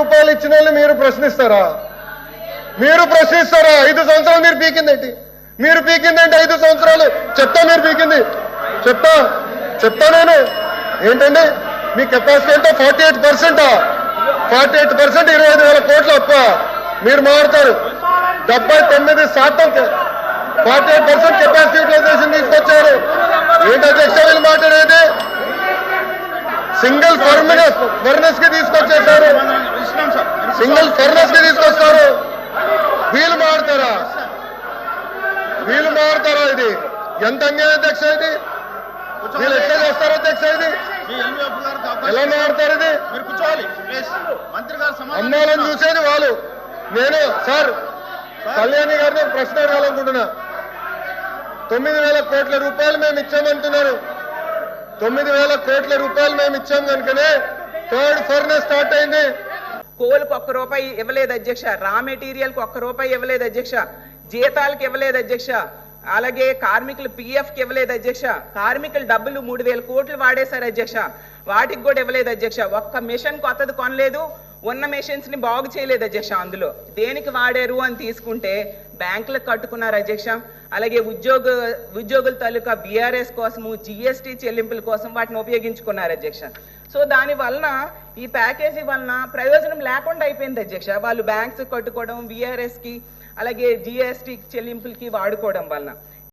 రూపాయలు ఇచ్చిన వాళ్ళు మీరు ప్రశ్నిస్తారా? 5 సంవత్సరాలు మీరు పీకిందేంటి? 5 సంవత్సరాలు మీరు పీకింది చెప్తా నేను ఏంటండి మీ కెపాసిటీ అంటే 48%. 25,000 కోట్ల అప్ప మీరు మారుతారు. 79% 48% కెపాసిటీ యూటిలైజేషన్ తీసుకొచ్చారు. ఏంటి అధ్యక్ష వీళ్ళు మాట్లాడేది? సింగిల్ ఫర్నెస్ కి తీసుకొచ్చేసారు. తీసుకొస్తారు. వీళ్ళు మారుతారా? ఇది ఎంత అన్యాయం అధ్యక్ష? ఇది వీళ్ళు ఎట్లా చేస్తారో అధ్యక్ష? ఇది ఎలా మారుతారు? ఇది అమ్మాలని చూసేది వాళ్ళు. నేను సార్ కళ్యాణి గారిని ప్రశ్న అడగాలనుకుంటున్నా. 9,000 కోట్ల రూపాయలు మేము ఇచ్చామంటున్నారు. 9,000 కోట్ల రూపాయలు మేము ఇచ్చాం కనుకనే 3rd ఫర్నెస్ స్టార్ట్ అయింది. కోల్కి ₹1 ఇవ్వలేదు అధ్యక్ష. రా మెటీరియల్ కు ₹1 ఇవ్వలేదు అధ్యక్ష. జీతాలకు ఇవ్వలేదు అధ్యక్ష. అలాగే కార్మికులు PF కి ఇవ్వలేదు అధ్యక్ష. కార్మికుల డబ్బులు 3,000 కోట్లు వాడేశారు అధ్యక్ష. వాటికి కూడా ఇవ్వలేదు అధ్యక్ష. ఒక్క మిషన్ కొత్తది కొనలేదు. ఉన్న మెషిన్స్ ని బాగు చేయలేదు అధ్యక్ష. అందులో దేనికి వాడారు అని తీసుకుంటే బ్యాంకులకు కట్టుకున్నారు అధ్యక్ష. అలాగే ఉద్యోగుల తాలూకా BRS కోసము GST చెల్లింపుల కోసం వాటిని ఉపయోగించుకున్నారు అధ్యక్ష. సో దాని వలన ఈ ప్యాకేజీ వలన ప్రయోజనం లేకుండా అయిపోయింది అధ్యక్ష. వాళ్ళు బ్యాంక్స్ కట్టుకోవడం, BRS కి అలాగే GST చెల్లింపులకి వాడుకోవడం వలన